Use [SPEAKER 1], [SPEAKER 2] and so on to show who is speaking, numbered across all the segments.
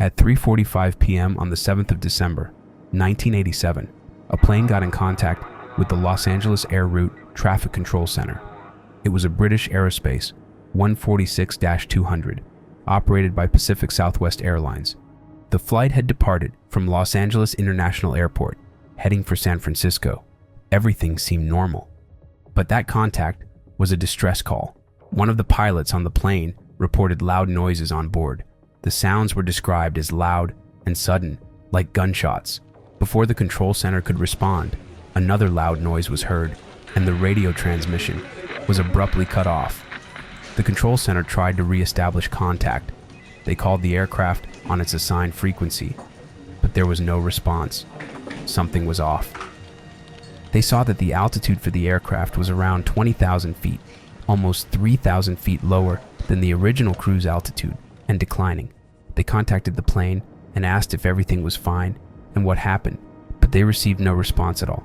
[SPEAKER 1] At 3:45 p.m. on the 7th of December, 1987, a plane got in contact with the Los Angeles Air Route Traffic Control Center. It was a British Aerospace 146-200, operated by Pacific Southwest Airlines. The flight had departed from Los Angeles International Airport, heading for San Francisco. Everything seemed normal. But that contact was a distress call. One of the pilots on the plane reported loud noises on board. The sounds were described as loud and sudden, like gunshots. Before the control center could respond, another loud noise was heard, and the radio transmission was abruptly cut off. The control center tried to re-establish contact. They called the aircraft on its assigned frequency, but there was no response. Something was off. They saw that the altitude for the aircraft was around 20,000 feet, almost 3,000 feet lower than the original cruise altitude, and declining. They contacted the plane and asked if everything was fine and what happened, but they received no response at all.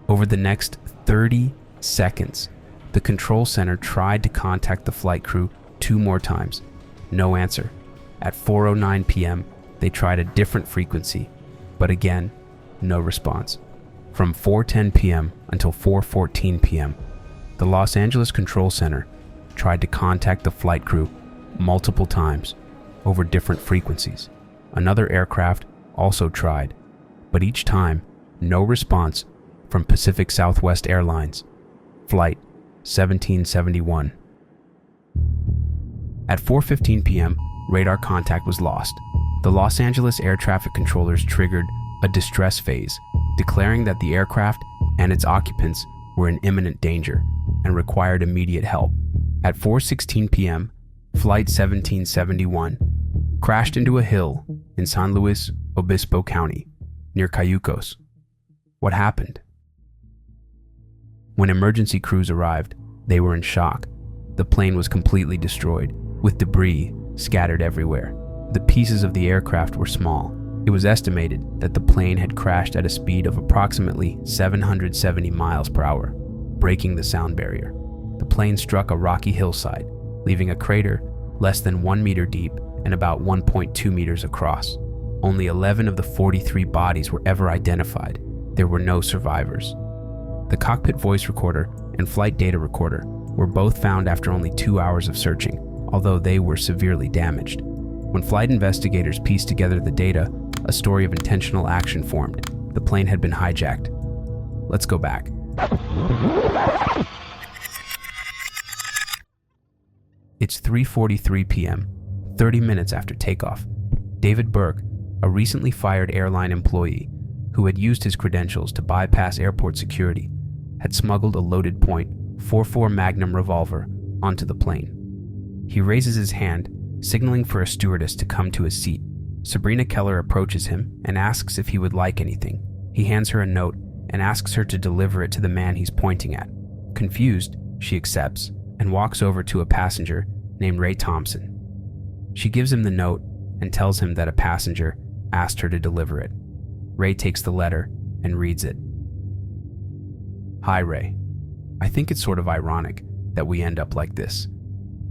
[SPEAKER 1] Over the next 30 seconds, the control center tried to contact the flight crew 2 more times. No answer. At 4:09 p.m., they tried a different frequency, but again, no response. From 4:10 p.m. until 4:14 p.m., the Los Angeles Control Center tried to contact the flight crew multiple times over different frequencies. Another aircraft also tried, but each time, no response from Pacific Southwest Airlines Flight 1771. At 4:15 p.m., radar contact was lost. The Los Angeles air traffic controllers triggered a distress phase, declaring that the aircraft and its occupants were in imminent danger and required immediate help. At 4:16 p.m., Flight 1771 crashed into a hill in San Luis Obispo County, near Cayucos. What happened? When emergency crews arrived, they were in shock. The plane was completely destroyed, with debris scattered everywhere. The pieces of the aircraft were small. It was estimated that the plane had crashed at a speed of approximately 770 miles per hour, breaking the sound barrier. The plane struck a rocky hillside, leaving a crater less than 1 meter deep and about 1.2 meters across. Only 11 of the 43 bodies were ever identified. There were no survivors. The cockpit voice recorder and flight data recorder were both found after only 2 hours of searching, although they were severely damaged. When flight investigators pieced together the data, a story of intentional action formed. The plane had been hijacked. Let's go back. It's 3:43 p.m., 30 minutes after takeoff. David Burke, a recently fired airline employee who had used his credentials to bypass airport security, had smuggled a loaded .44 Magnum revolver onto the plane. He raises his hand, signaling for a stewardess to come to his seat. Sabrina Keller approaches him and asks if he would like anything. He hands her a note and asks her to deliver it to the man he's pointing at. Confused, she accepts and walks over to a passenger named Ray Thompson. She gives him the note and tells him that a passenger asked her to deliver it. Ray takes the letter and reads it. Hi, Ray. I think it's sort of ironic that we end up like this.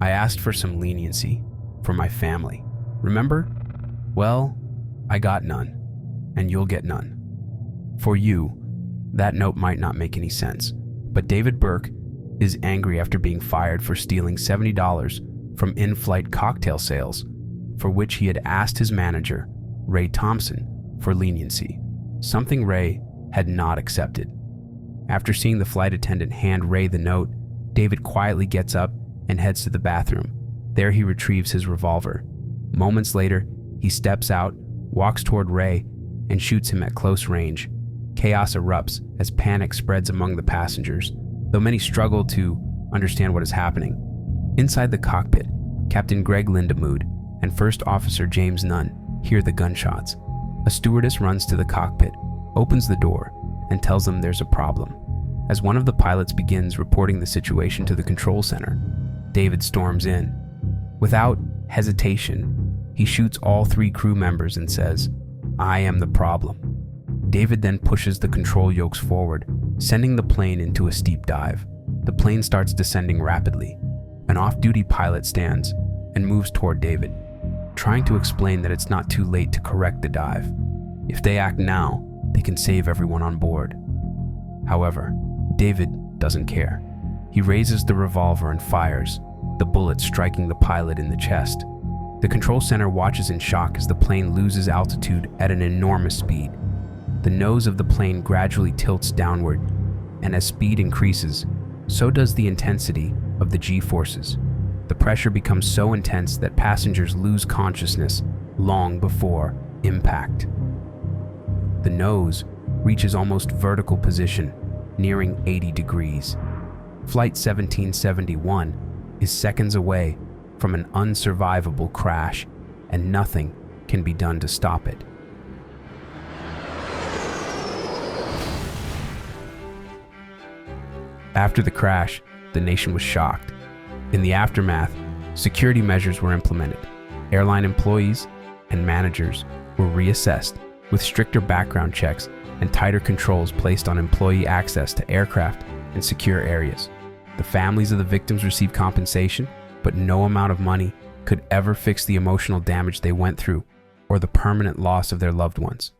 [SPEAKER 1] I asked for some leniency for my family. Remember? Well, I got none, and you'll get none. For you, that note might not make any sense, but David Burke is angry after being fired for stealing $70 from in-flight cocktail sales, for which he had asked his manager, Ray Thompson, for leniency, something Ray had not accepted. After seeing the flight attendant hand Ray the note, David quietly gets up and heads to the bathroom. There he retrieves his revolver. Moments later, he steps out, walks toward Ray, and shoots him at close range. Chaos erupts as panic spreads among the passengers, though many struggle to understand what is happening. Inside the cockpit, Captain Greg Lindemood and First Officer James Nunn hear the gunshots. A stewardess runs to the cockpit, opens the door, and tells them there's a problem. As one of the pilots begins reporting the situation to the control center, David storms in. Without hesitation, he shoots all 3 crew members and says, "I am the problem." David then pushes the control yokes forward, sending the plane into a steep dive. The plane starts descending rapidly. An off-duty pilot stands and moves toward David. trying to explain that it's not too late to correct the dive. If they act now, they can save everyone on board. However, David doesn't care. He raises the revolver and fires, the bullet striking the pilot in the chest. The control center watches in shock as the plane loses altitude at an enormous speed. The nose of the plane gradually tilts downward, and as speed increases, so does the intensity of the G-forces. The pressure becomes so intense that passengers lose consciousness long before impact. The nose reaches almost vertical position, nearing 80 degrees. Flight 1771 is seconds away from an unsurvivable crash, and nothing can be done to stop it. After the crash, the nation was shocked. In the aftermath, security measures were implemented. Airline employees and managers were reassessed, with stricter background checks and tighter controls placed on employee access to aircraft and secure areas. The families of the victims received compensation, but no amount of money could ever fix the emotional damage they went through or the permanent loss of their loved ones.